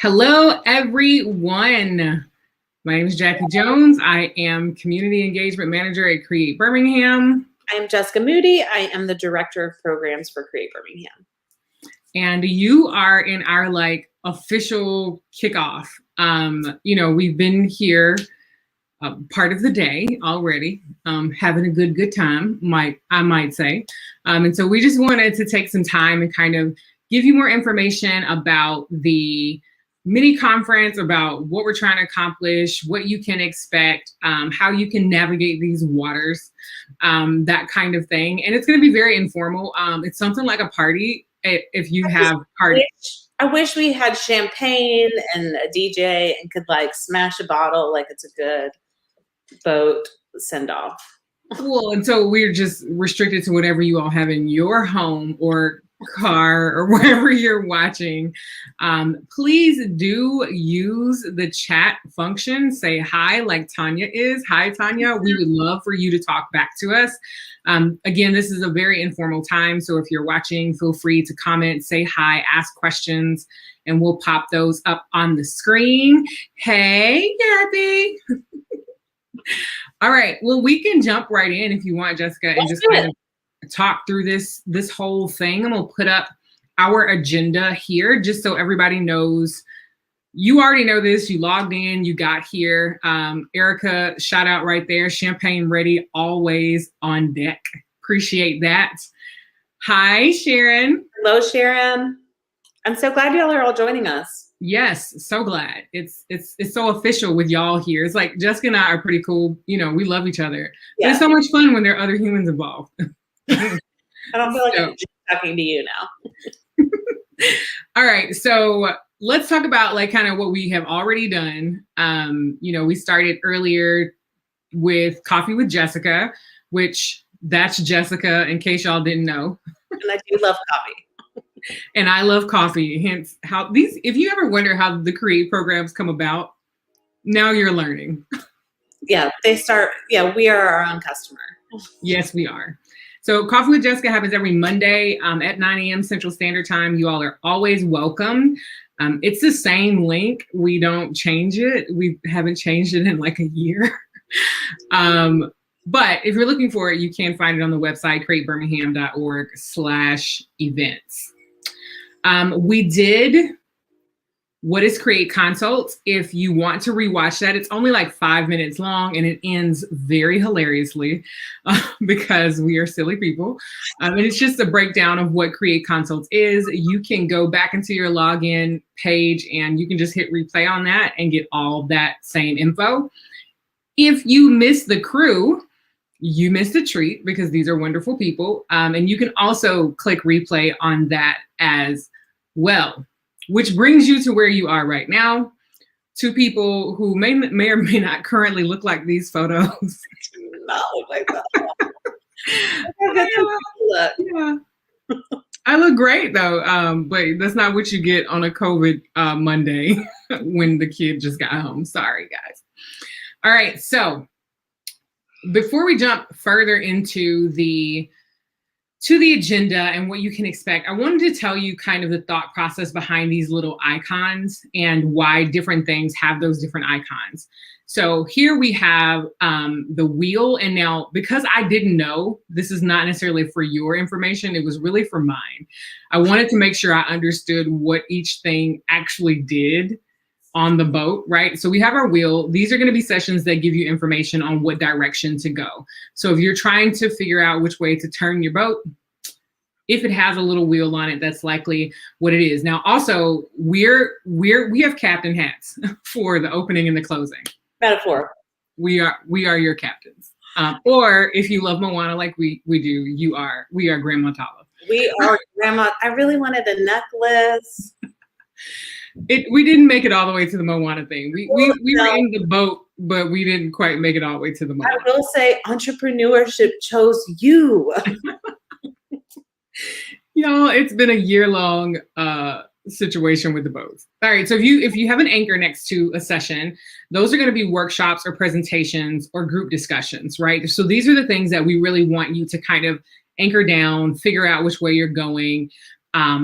Hello, everyone. My name is Jackie Jones. I am Community Engagement Manager at Create Birmingham. I'm Jessica Moody. I am the Director of Programs for Create Birmingham. And you are in our official kickoff. We've been here part of the day already, having a good time, I might say. And so we just wanted to take some time and kind of give you more information about the mini conference, about what we're trying to accomplish, what you can expect, how you can navigate these waters, that kind of thing. And it's going to be very informal. It's something like a party if you have party. I wish we had champagne and a DJ and could smash a bottle like it's a good boat send off. Well, and so we're just restricted to whatever you all have in your home or car or wherever you're watching. Please do use the chat function. Say hi like Tanya is. Hi, Tanya. We would love for you to talk back to us. Again, this is a very informal time. So if you're watching, feel free to comment, say hi, ask questions, and we'll pop those up on the screen. Hey, Gabby. All right. Well, we can jump right in if you want, Jessica, and just kind of talk through this whole thing. I'm gonna put up our agenda here just so everybody knows. You already know this. You logged in, you got here. Erica, shout out right there. Champagne ready, always on deck. Appreciate that. Hi, Sharon. Hello, Sharon. I'm so glad y'all are all joining us. Yes, so glad. It's so official with y'all here. It's like Jessica and I are pretty cool. We love each other. Yeah. It's so much fun when there are other humans involved. I don't feel like I'm just talking to you now. All right, so let's talk about kind of what we have already done. We started earlier with Coffee with Jessica, which that's Jessica, in case y'all didn't know. And I do love coffee. And I love coffee. Hence how these, if you ever wonder how the Create programs come about, now you're learning. Yeah, we are our own customer. Yes, we are. So Coffee with Jessica happens every Monday at 9 a.m. Central Standard Time. You all are always welcome. It's the same link. We don't change it. We haven't changed it in a year. But if you're looking for it, you can find it on the website, createbirmingham.org/events. We did What is Create Consults. If you want to rewatch that, it's only 5 minutes long and it ends very hilariously because we are silly people. And it's just a breakdown of what Create Consults is. You can go back into your login page and you can just hit replay on that and get all that same info. If you miss the crew, you missed a treat because these are wonderful people. And you can also click replay on that as well. Which brings you to where you are right now. Two people who may or may not currently look like these photos. Do not look like that. Yeah. I look great though, but that's not what you get on a COVID Monday when the kid just got home. Sorry, guys. All right, so before we jump further into the agenda and what you can expect, I wanted to tell you kind of the thought process behind these little icons and why different things have those different icons. So here we have the wheel. And now, because I didn't know, this is not necessarily for your information, it was really for mine. I wanted to make sure I understood what each thing actually did on the boat, right? So we have our wheel. These are going to be sessions that give you information on what direction to go. So if you're trying to figure out which way to turn your boat, if it has a little wheel on it, that's likely what it is. Now, also, we have captain hats for the opening and the closing. Metaphor. We are your captains. Or if you love Moana like we do, we are Grandma Tala. We are Grandma. I really wanted a necklace. We didn't make it all the way to the Moana thing. We were in the boat, but we didn't quite make it all the way to the Moana. I will say entrepreneurship chose you. Y'all, it's been a year-long situation with the boats. All right, so if you have an anchor next to a session, those are going to be workshops or presentations or group discussions, right? So these are the things that we really want you to kind of anchor down, figure out which way you're going.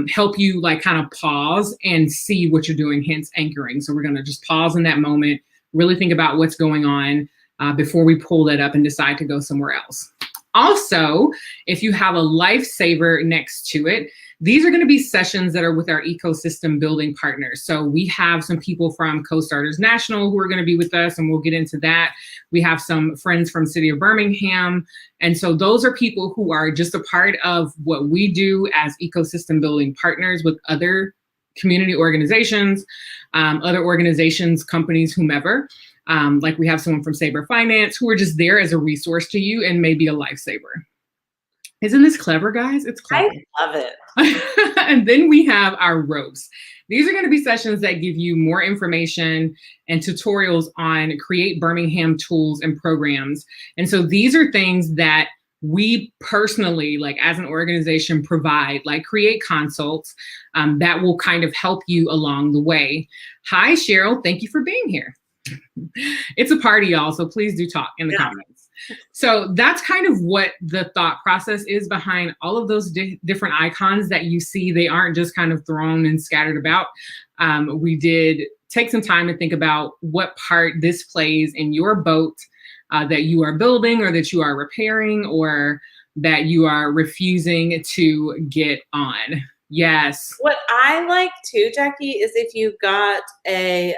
help you like kind of pause and see what you're doing, hence anchoring. So we're going to just pause in that moment, really think about what's going on before we pull that up and decide to go somewhere else. Also, if you have a lifesaver next to it, these are going to be sessions that are with our ecosystem building partners. So we have some people from Co-Starters National who are going to be with us, and we'll get into that. We have some friends from City of Birmingham. And so those are people who are just a part of what we do as ecosystem building partners with other community organizations, other organizations, companies, whomever. Like we have someone from Sabre Finance who are just there as a resource to you and maybe a lifesaver. Isn't this clever, guys? It's clever. I love it. And then we have our ropes. These are going to be sessions that give you more information and tutorials on Create Birmingham tools and programs. And so these are things that we personally, like as an organization, provide, like Create Consults, that will kind of help you along the way. Hi, Cheryl. Thank you for being here. It's a party, y'all, so please do talk in the comments. So that's kind of what the thought process is behind all of those different icons that you see. They aren't just kind of thrown and scattered about. We did take some time to think about what part this plays in your boat that you are building or that you are repairing or that you are refusing to get on. Yes. What I like too, Jackie, is if you got a,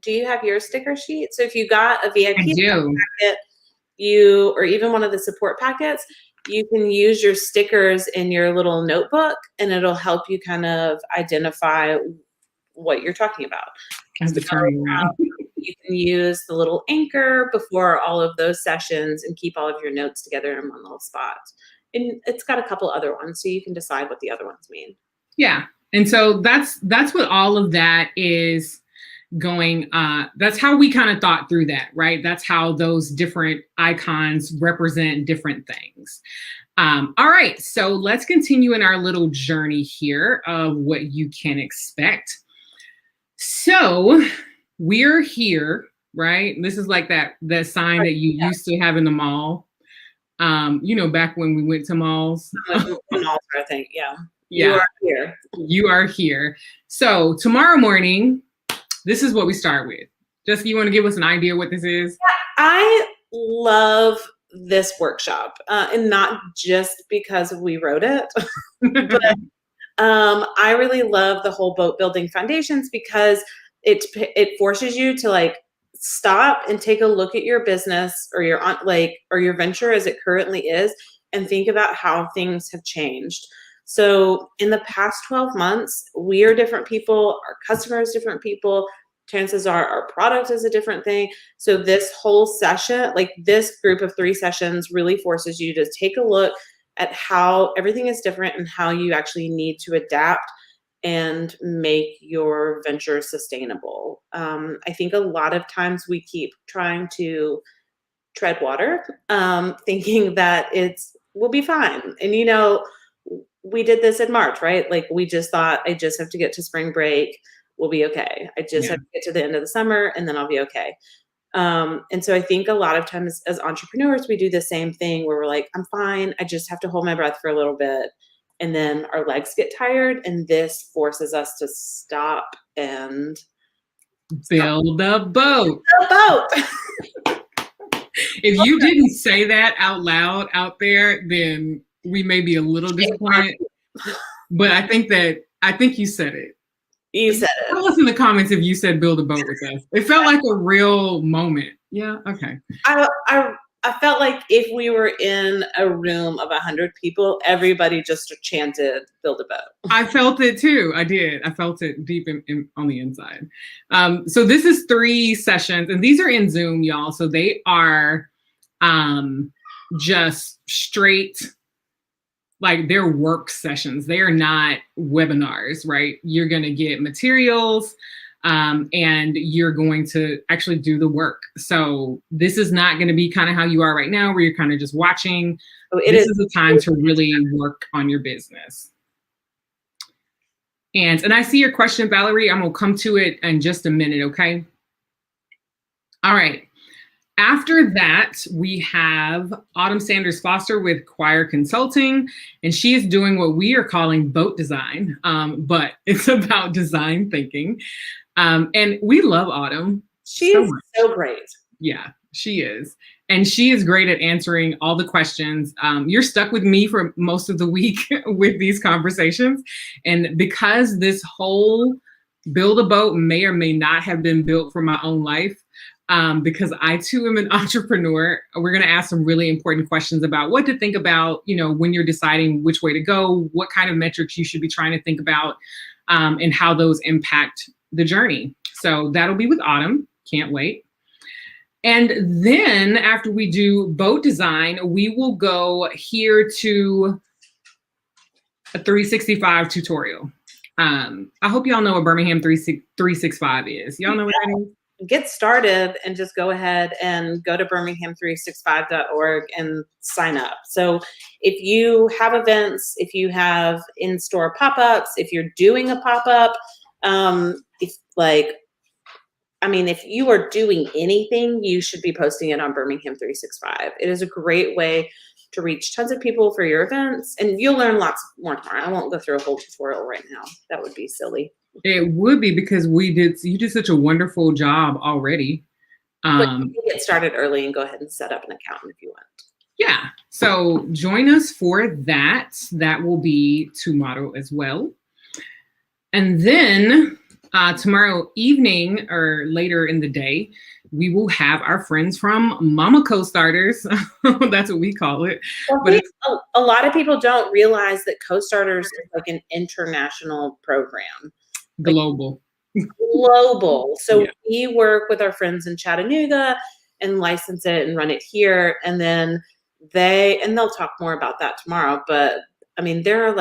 do you have your sticker sheet? So if you got a VIP packet, or even one of the support packets, you can use your stickers in your little notebook and it'll help you kind of identify what you're talking about. You can use the little anchor before all of those sessions and keep all of your notes together in one little spot. And it's got a couple other ones, so you can decide what the other ones mean. Yeah. And so that's what all of that is going, that's how we kind of thought through that, right? That's how those different icons represent different things. All right, so let's continue in our little journey here of what you can expect. So we're here, right? This is like that sign that you used to have in the mall. You know, back when we went to malls. Malls, I think, yeah. Yeah. You are here. You are here. So tomorrow morning, this is what we start with. Jessica, you want to give us an idea what this is? Yeah, I love this workshop, and not just because we wrote it, but I really love the whole boat building foundations because it forces you to like stop and take a look at your business or your venture as it currently is and think about how things have changed. So in the past 12 months, we are different people, our customers different people, chances are our product is a different thing. So this whole session, like this group of 3 sessions really forces you to take a look at how everything is different and how you actually need to adapt and make your venture sustainable. I think a lot of times we keep trying to tread water, thinking that we'll be fine. And you know, we did this in March, right? Like we just thought, I just have to get to spring break. We'll be okay. I just have to get to the end of the summer and then I'll be okay. And so I think a lot of times as entrepreneurs, we do the same thing where we're like, I'm fine. I just have to hold my breath for a little bit. And then our legs get tired. And this forces us to stop and build a boat. If you didn't say that out loud out there, then we may be a little disappointed. But I think you said it. You said it. Tell us in the comments if you said build a boat with us. It felt like a real moment. Yeah, okay. I felt like if we were in a room of 100 people, everybody just chanted build a boat. I felt it too. I did. I felt it deep on the inside. So this is 3 sessions, and these are in Zoom, y'all. So they are just straight, like they're work sessions. They are not webinars, right? You're going to get materials and you're going to actually do the work. So this is not going to be kind of how you are right now, where you're kind of just watching. This is the time to really work on your business. And I see your question, Valerie. I'm going to come to it in just a minute, okay? All right. After that, we have Autumn Sanders Foster with Choir Consulting, and she is doing what we are calling boat design, but it's about design thinking. And we love Autumn. She's so great. Yeah, she is. And she is great at answering all the questions. You're stuck with me for most of the week with these conversations. And because this whole Build a Boat may or may not have been built for my own life, because I too am an entrepreneur. We're going to ask some really important questions about what to think about, when you're deciding which way to go, what kind of metrics you should be trying to think about, and how those impact the journey. So that'll be with Autumn. Can't wait. And then after we do boat design, we will go here to a 365 tutorial. I hope y'all know what Birmingham 365 is. Y'all know what that is? Get started and just go ahead and go to birmingham365.org and sign up. So if you have events, if you have in-store pop-ups, if you're doing a pop-up, if you are doing anything, you should be posting it on Birmingham 365. It is a great way to reach tons of people for your events, and you'll learn lots more tomorrow. I won't go through a whole tutorial right now. That would be silly. It would be, because you did such a wonderful job already. But you can get started early and go ahead and set up an account if you want. Yeah. So join us for that. That will be tomorrow as well. And then tomorrow evening or later in the day, we will have our friends from Mama Co-Starters. That's what we call it. Well, but a lot of people don't realize that Co-Starters is like an international program. Global. So yeah. We work with our friends in Chattanooga and license it and run it here. And then they'll talk more about that tomorrow. But I mean, there are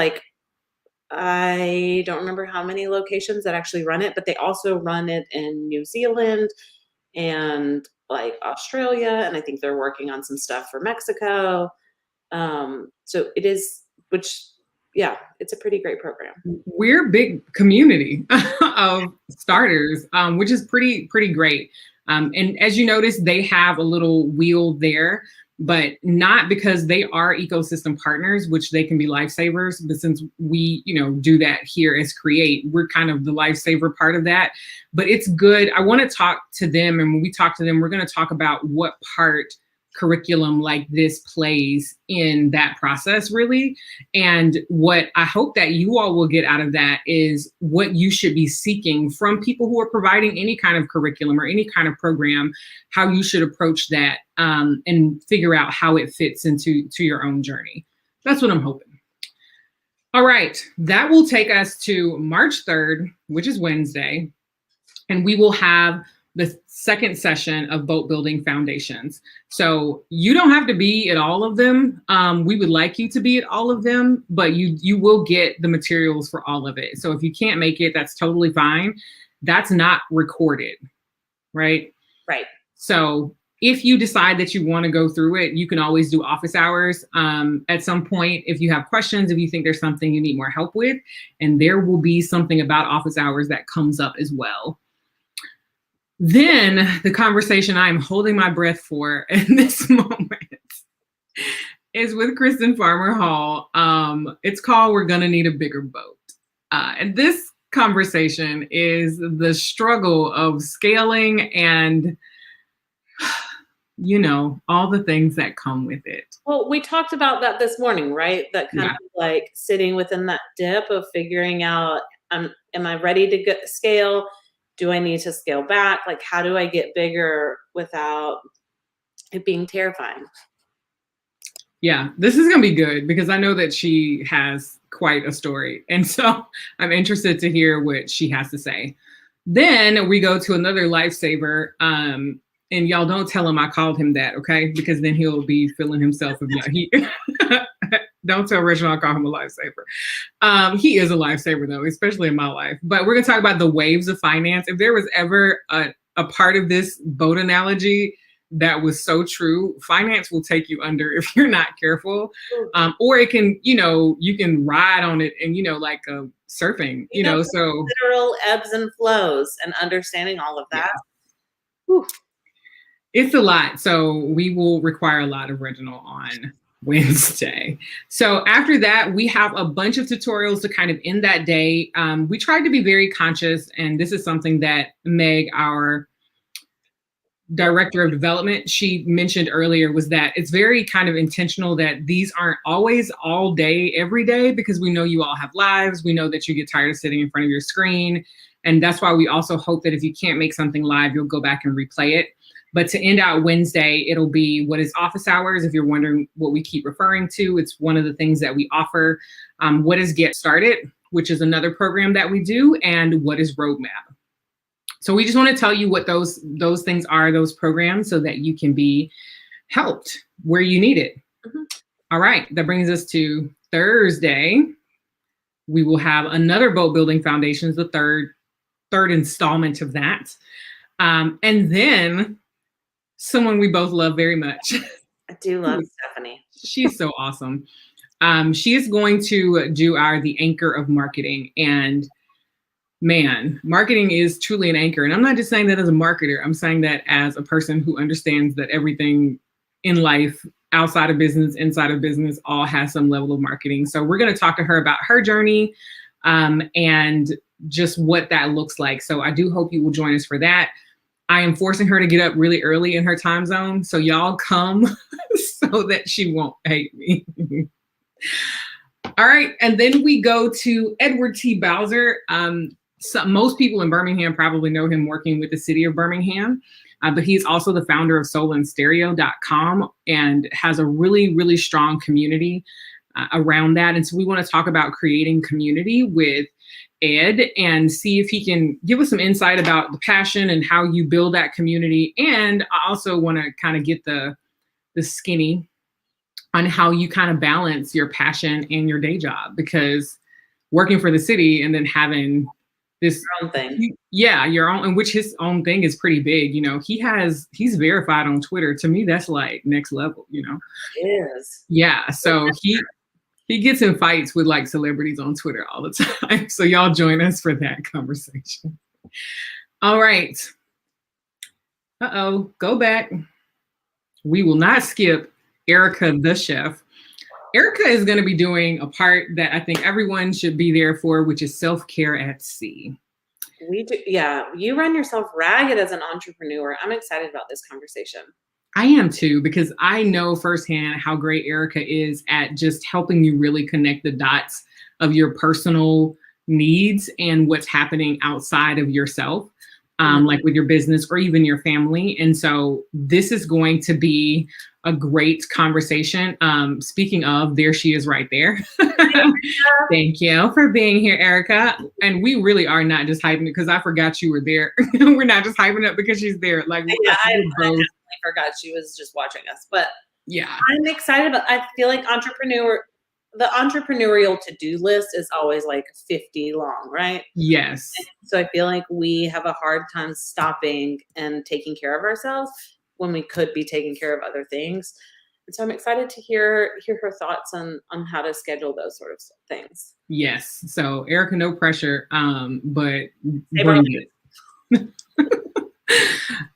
I don't remember how many locations that actually run it, but they also run it in New Zealand and Australia. And I think they're working on some stuff for Mexico. So it is, it's a pretty great program. We're a big community of starters, which is pretty great. And as you notice, they have a little wheel there, but not because they are ecosystem partners, which they can be lifesavers. But since we, do that here as Create, we're kind of the lifesaver part of that. But it's good. I want to talk to them. And when we talk to them, we're going to talk about what part curriculum like this plays in that process, really. And what I hope that you all will get out of that is what you should be seeking from people who are providing any kind of curriculum or any kind of program, how you should approach that, and figure out how it fits into your own journey. That's what I'm hoping. All right, that will take us to March 3rd, which is Wednesday, and we will have the second session of Boat Building Foundations. So you don't have to be at all of them. We would like you to be at all of them, but you will get the materials for all of it. So if you can't make it, that's totally fine. That's not recorded, right? Right. So if you decide that you want to go through it, you can always do office hours at some point if you have questions, if you think there's something you need more help with, and there will be something about office hours that comes up as well. Then the conversation I'm holding my breath for in this moment is with Kristen Farmer Hall. It's called We're Gonna Need a Bigger Boat. And this conversation is the struggle of scaling and, all the things that come with it. Well, we talked about that this morning, right? That kind of sitting within that dip of figuring out, am I ready to scale? Do I need to scale back? How do I get bigger without it being terrifying? Yeah, this is going to be good because I know that she has quite a story. And so I'm interested to hear what she has to say. Then we go to another lifesaver. And y'all don't tell him I called him that, okay? Because then he'll be feeling himself. Don't tell Reginald I call him a lifesaver. He is a lifesaver, though, especially in my life. But we're going to talk about the waves of finance. If there was ever a part of this boat analogy that was so true, finance will take you under if you're not careful. Or it can, you can ride on it and, like surfing, so literal ebbs and flows and understanding all of that. Yeah. It's a lot. So we will require a lot of Reginald on Wednesday. So after that, we have a bunch of tutorials to kind of end that day. We tried to be very conscious, and this is something that Meg, our director of development, she mentioned earlier, was that it's very kind of intentional that these aren't always all day, every day, because we know you all have lives. We know that you get tired of sitting in front of your screen. And that's why we also hope that if you can't make something live, you'll go back and replay it. But to end out Wednesday, it'll be what is office hours. If you're wondering what we keep referring to, it's one of the things that we offer. What is Get Started, which is another program that we do, and what is Roadmap. So we just want to tell you what those things are, those programs, so that you can be helped where you need it. Mm-hmm. All right, that brings us to Thursday. We will have another Boat Building Foundations, the third installment of that. And then someone we both love very much. I do love Stephanie. She's so awesome. She is going to do the anchor of marketing. And man, marketing is truly an anchor. And I'm not just saying that as a marketer. I'm saying that as a person who understands that everything in life, outside of business, inside of business, all has some level of marketing. So we're going to talk to her about her journey and just what that looks like. So I do hope you will join us for that. I am forcing her to get up really early in her time zone. So y'all come so that she won't hate me. All right. And then we go to Edward T. Bowser. So most people in Birmingham probably know him working with the city of Birmingham, but he's also the founder of soulandstereo.com and has a really, really strong community around that. And so we want to talk about creating community with Ed and see if he can give us some insight about the passion and how you build that community. And I also want to kind of get the skinny on how you kind of balance your passion and your day job, because working for the city and then having this your own thing. Yeah, your own, and which his own thing is pretty big. You know, he's verified on Twitter. To me, that's like next level, you know. It is. Yeah. So he gets in fights with like celebrities on Twitter all the time. So y'all join us for that conversation. All right. Go back. We will not skip Erica the chef. Erica is going to be doing a part that I think everyone should be there for, which is self-care at sea. We do. Yeah. You run yourself ragged as an entrepreneur. I'm excited about this conversation. I am too, because I know firsthand how great Erica is at just helping you really connect the dots of your personal needs and what's happening outside of yourself, like with your business or even your family. And so this is going to be a great conversation. Speaking of, there she is right there. Thank you for being here, Erica. And we really are not just hyping it because I forgot you were there. We're not just hyping it because she's there. Like, yeah, I definitely forgot she was just watching us. But yeah, I'm excited about. I feel like the entrepreneurial to-do list is always like 50 long, right? Yes. And so I feel like we have a hard time stopping and taking care of ourselves when we could be taking care of other things. And so I'm excited to hear her thoughts on how to schedule those sort of things. Yes. So Erica, no pressure, but bring it.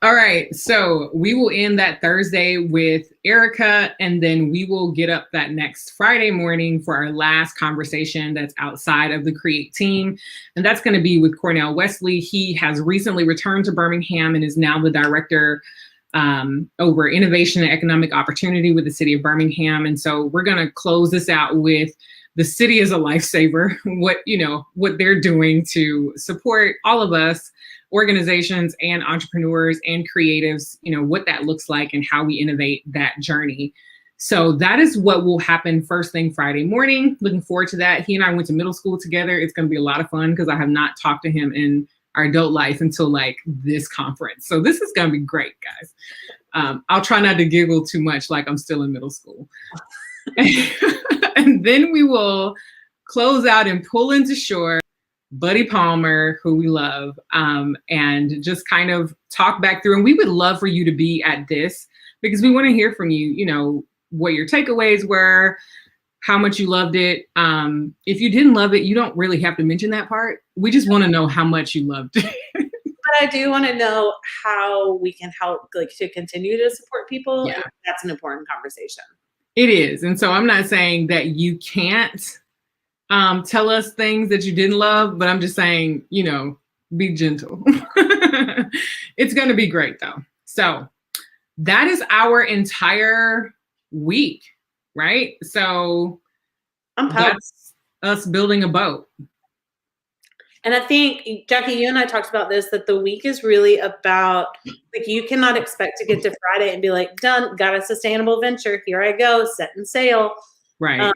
All right. So we will end that Thursday with Erica, and then we will get up that next Friday morning for our last conversation that's outside of the Create team. And that's going to be with Cornell Wesley. He has recently returned to Birmingham and is now the director over innovation and economic opportunity with the city of Birmingham. And so we're going to close this out with the city as a lifesaver, what they're doing to support all of us, organizations and entrepreneurs and creatives, what that looks like and how we innovate that journey. So that is what will happen first thing Friday morning. Looking forward to that. He and I went to middle school together. It's going to be a lot of fun because I have not talked to him in our adult life until like this conference. So this is going to be great, guys. I'll try not to giggle too much like I'm still in middle school. And then we will close out and pull into shore Buddy Palmer, who we love, and just kind of talk back through. And we would love for you to be at this because we want to hear from you, what your takeaways were, how much you loved it. If you didn't love it, you don't really have to mention that part. We just want to know how much you loved it. But I do want to know how we can help, like, to continue to support people. Yeah. And that's an important conversation. It is. And so I'm not saying that you can't tell us things that you didn't love, but I'm just saying, be gentle. It's going to be great though. So that is our entire week, right? So I'm pumped. that's us building a boat. And I think, Jackie, you and I talked about this, that the week is really about, like, you cannot expect to get to Friday and be like, done, got a sustainable venture. Here I go, setting sail. Right.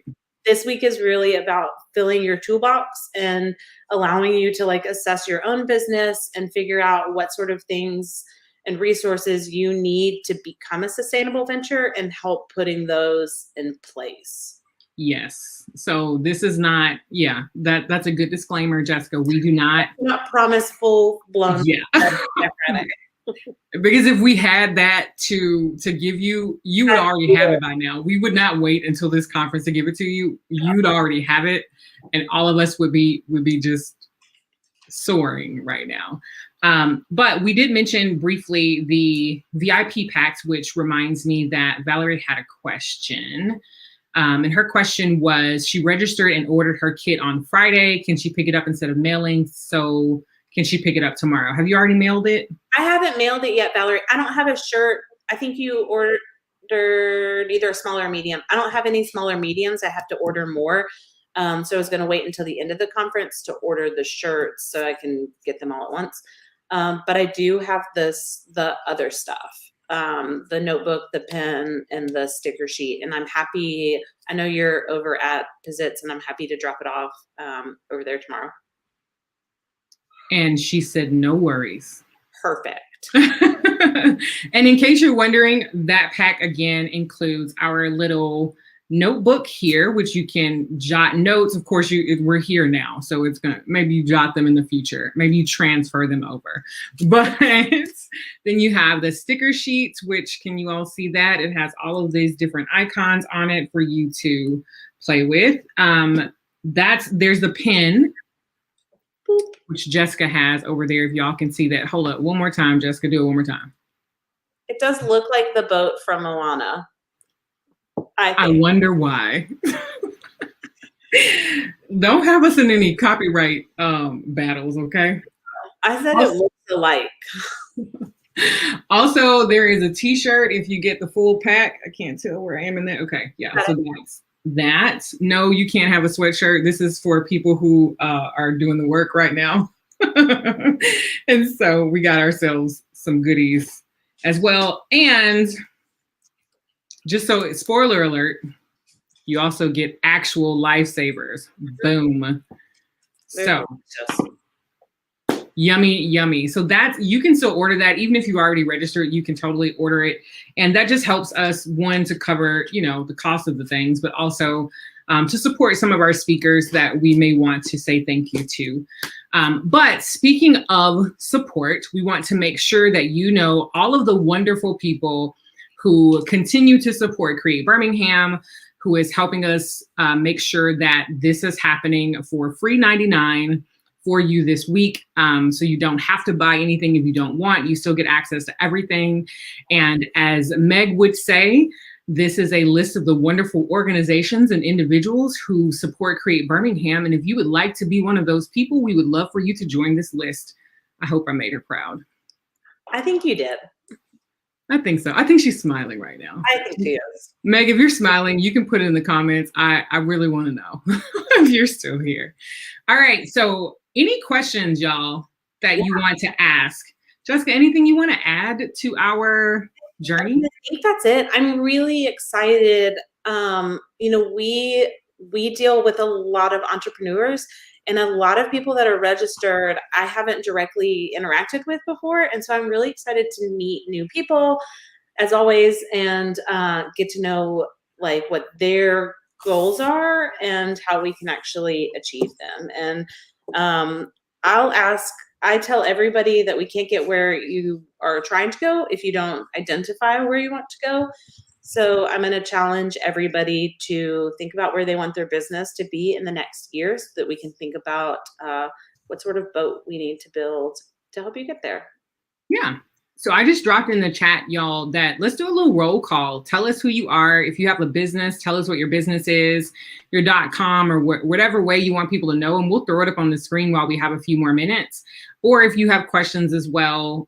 This week is really about filling your toolbox and allowing you to, like, assess your own business and figure out what sort of things and resources you need to become a sustainable venture and help putting those in place. Yes. So this is not, that's a good disclaimer, Jessica. We do not promise full blown. Yeah. Because if we had that to give you, you would already have it by now. We would not wait until this conference to give it to you. You'd already have it, and all of us would be just soaring right now. But we did mention briefly the VIP packs, which reminds me that Valerie had a question. And her question was, she registered and ordered her kit on Friday. Can she pick it up instead of mailing? So can she pick it up tomorrow? Have you already mailed it? I haven't mailed it yet, Valerie. I don't have a shirt. I think you ordered either a small or medium. I don't have any smaller mediums. I have to order more. So I was going to wait until the end of the conference to order the shirts so I can get them all at once. But I do have the other stuff. The notebook, the pen, and the sticker sheet. And I'm happy. I know you're over at Pizzitz, and I'm happy to drop it off over there tomorrow. And she said, no worries. Perfect. And in case you're wondering, that pack again includes our little notebook here, which you can jot notes. Of course, we're here now, so it's gonna, maybe you jot them in the future, maybe you transfer them over. But then you have the sticker sheets, which, can you all see that? It has all of these different icons on it for you to play with. There's the pen, which Jessica has over there. If y'all can see that. Hold up, one more time, Jessica, do it one more time. It does look like the boat from Moana. I wonder why. Don't have us in any copyright battles, okay? I said it looks alike. Also, there is a t-shirt if you get the full pack. I can't tell where I am in that. Okay, yeah, so that's that. No, you can't have a sweatshirt. This is for people who are doing the work right now. And so we got ourselves some goodies as well. And just so, spoiler alert, you also get actual lifesavers. Boom. So yummy, yummy. So that's, you can still order that. Even if you already registered, you can totally order it. And that just helps us, one, to cover, the cost of the things, but also to support some of our speakers that we may want to say thank you to. But speaking of support, we want to make sure that you know all of the wonderful people who continue to support Create Birmingham, who is helping us make sure that this is happening for free 99 for you this week. So you don't have to buy anything if you don't want. You still get access to everything. And as Meg would say, this is a list of the wonderful organizations and individuals who support Create Birmingham. And if you would like to be one of those people, we would love for you to join this list. I hope I made her proud. I think you did. I think so. I think she's smiling right now. I think she is. Meg, if you're smiling, you can put it in the comments. I really want to know if you're still here. All right. So any questions, y'all, that you want to ask? Jessica, anything you want to add to our journey? I think that's it. I'm really excited. We deal with a lot of entrepreneurs and a lot of people that are registered I haven't directly interacted with before. And so I'm really excited to meet new people, as always, and get to know like what their goals are and how we can actually achieve them. And I tell everybody that we can't get where you are trying to go if you don't identify where you want to go. So I'm going to challenge everybody to think about where they want their business to be in the next year so that we can think about what sort of boat we need to build to help you get there. Yeah. So I just dropped in the chat, y'all, that let's do a little roll call. Tell us who you are. If you have a business, tell us what your business is, your .com or whatever way you want people to know. And we'll throw it up on the screen while we have a few more minutes. Or if you have questions as well,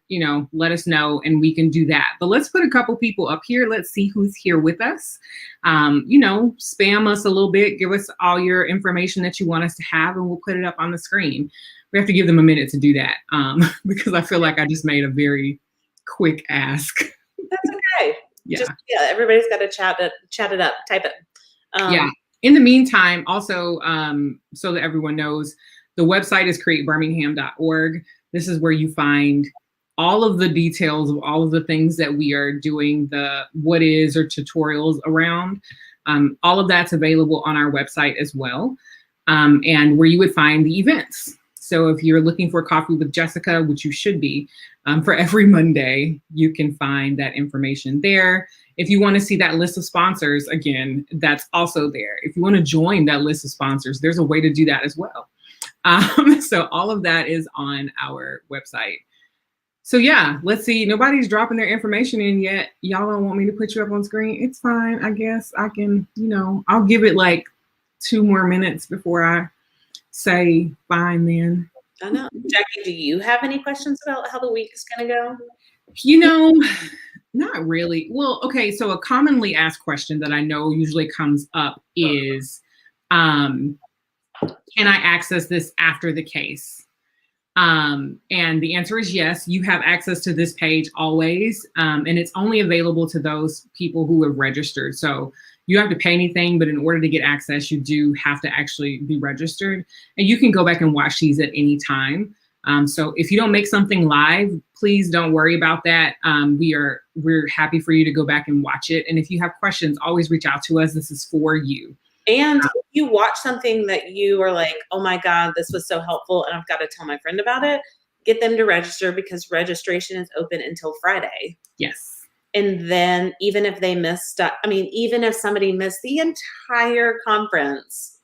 let us know and we can do that. But let's put a couple people up here. Let's see who's here with us. Spam us a little bit. Give us all your information that you want us to have and we'll put it up on the screen. We have to give them a minute to do that because I feel like I just made a very quick ask. That's okay. Yeah. Everybody's got to chat it up, type it. Yeah. In the meantime, also, so that everyone knows, the website is createbirmingham.org. This is where you find all of the details of all of the things that we are doing, the what is or tutorials around. All of that's available on our website as well, and where you would find the events. So if you're looking for Coffee with Jessica, which you should be, for every Monday, you can find that information there. If you want to see that list of sponsors, again, that's also there. If you want to join that list of sponsors, there's a way to do that as well. So all of that is on our website. So yeah, let's see. Nobody's dropping their information in yet. Y'all don't want me to put you up on screen. It's fine. I guess I can, I'll give it like 2 more minutes before I say fine then. I know. Jackie, do you have any questions about how the week is going to go? Not really. Well, okay. So a commonly asked question that I know usually comes up is, can I access this after the case? And the answer is yes, you have access to this page always. And it's only available to those people who have registered. So you don't have to pay anything, but in order to get access, you do have to actually be registered. And you can go back and watch these at any time. So if you don't make something live, please don't worry about that. We're happy for you to go back and watch it. And if you have questions, always reach out to us. This is for you. And if you watch something that you are like, oh my God, this was so helpful and I've got to tell my friend about it, get them to register because registration is open until Friday. Yes. And then even if they missed, even if somebody missed the entire conference,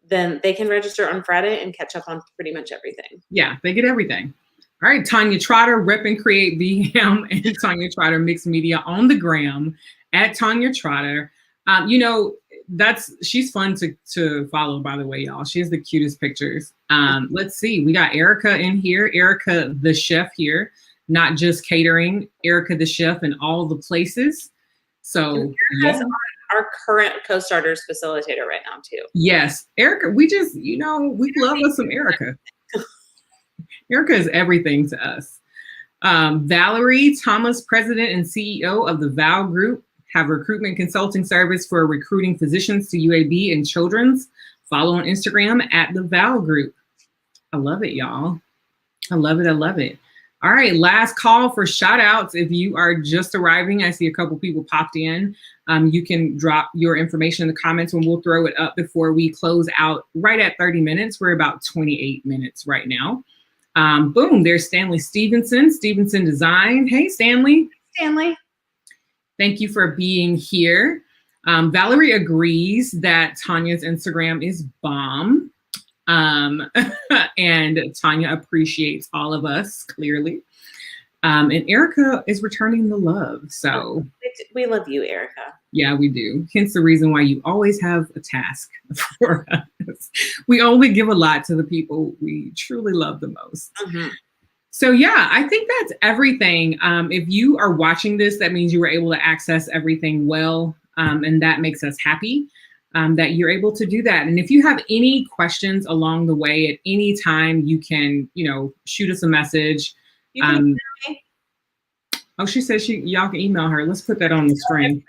then they can register on Friday and catch up on pretty much everything. Yeah, they get everything. All right, Tanya Trotter, Rep and Create BM, and Tanya Trotter Mixed Media on the gram at Tanya Trotter. She's fun to follow, by the way, y'all. She has the cutest pictures. Let's see, we got Erica in here, Erica the chef here, not just catering, Erica the chef in all the places. So Erica's our current co-starters facilitator right now too. Yes, Erica, we just, we love us some Erica. Erica is everything to us. Valerie Thomas, President and CEO of the Val Group, have recruitment consulting service for recruiting physicians to UAB and children's. Follow on Instagram at the Val Group. I love it, y'all. I love it. I love it. All right, last call for shout outs. If you are just arriving, I see a couple people popped in. You can drop your information in the comments and we'll throw it up before we close out right at 30 minutes. We're about 28 minutes right now. Boom, there's Stanley Stevenson, Stevenson Design. Hey, Stanley. Stanley. Thank you for being here. Valerie agrees that Tanya's Instagram is bomb. And Tanya appreciates all of us, clearly. And Erica is returning the love. So we love you, Erica. Yeah, we do. Hence the reason why you always have a task for us. We only give a lot to the people we truly love the most. Mm-hmm. So yeah, I think that's everything. If you are watching this, that means you were able to access everything well. And that makes us happy that you're able to do that. And if you have any questions along the way at any time, you can, shoot us a message. You can email me. Oh, she says y'all can email her. Let's put that on the screen.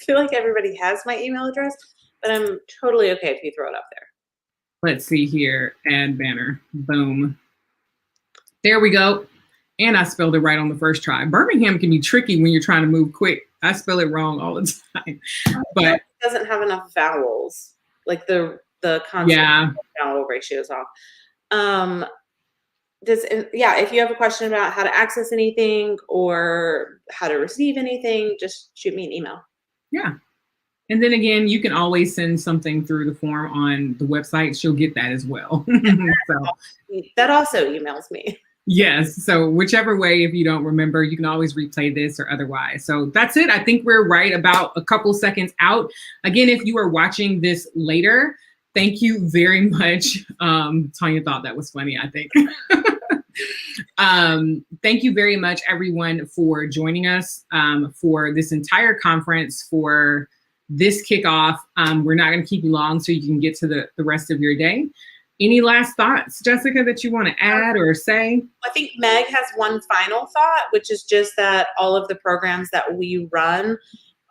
I feel like everybody has my email address, but I'm totally okay if you throw it up there. Let's see here. Add banner. Boom. There we go. And I spelled it right on the first try. Birmingham can be tricky when you're trying to move quick. I spell it wrong all the time. But it doesn't have enough vowels. Like the consonant vowel ratio is off. If you have a question about how to access anything or how to receive anything, just shoot me an email. Yeah. And then again, you can always send something through the form on the website. She'll get that as well. So that also emails me. Yes. So whichever way, if you don't remember, you can always replay this or otherwise. So that's it. I think we're right about a couple seconds out. Again, if you are watching this later, thank you very much. Tanya thought that was funny, I think. Thank you very much, everyone, for joining us for this entire conference, for this kickoff. We're not going to keep you long so you can get to the rest of your day. Any last thoughts, Jessica, that you want to add or say? I think Meg has one final thought, which is just that all of the programs that we run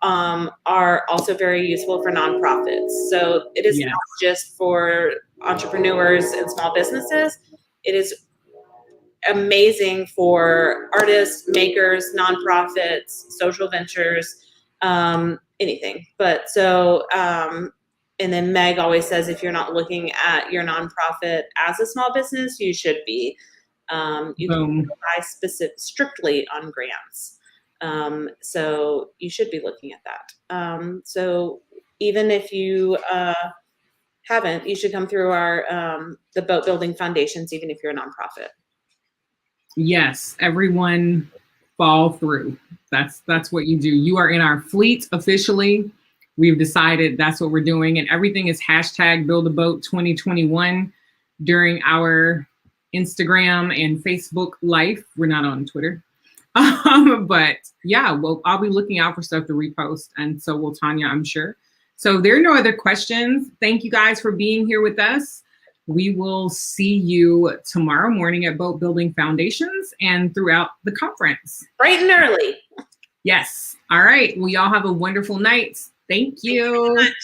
are also very useful for nonprofits. So it is not just for entrepreneurs and small businesses. It is amazing for artists, makers, nonprofits, social ventures, anything. But so, and then Meg always says, if you're not looking at your nonprofit as a small business, you should be. You can rely strictly on grants. So you should be looking at that. So even if you haven't, you should come through our the Boat Building Foundations, even if you're a nonprofit. Yes, everyone fall through. That's what you do. You are in our fleet officially. We've decided that's what we're doing, and everything is hashtag Build a Boat 2021 during our Instagram and Facebook life. We're not on Twitter. But yeah, well, I'll be looking out for stuff to repost, and so will Tanya, I'm sure. So there are no other questions. Thank you guys for being here with us. We will see you tomorrow morning at Boat Building Foundations and throughout the conference. Bright and early. Yes. All right. Well, y'all have a wonderful night. Thank you. Thank you so much.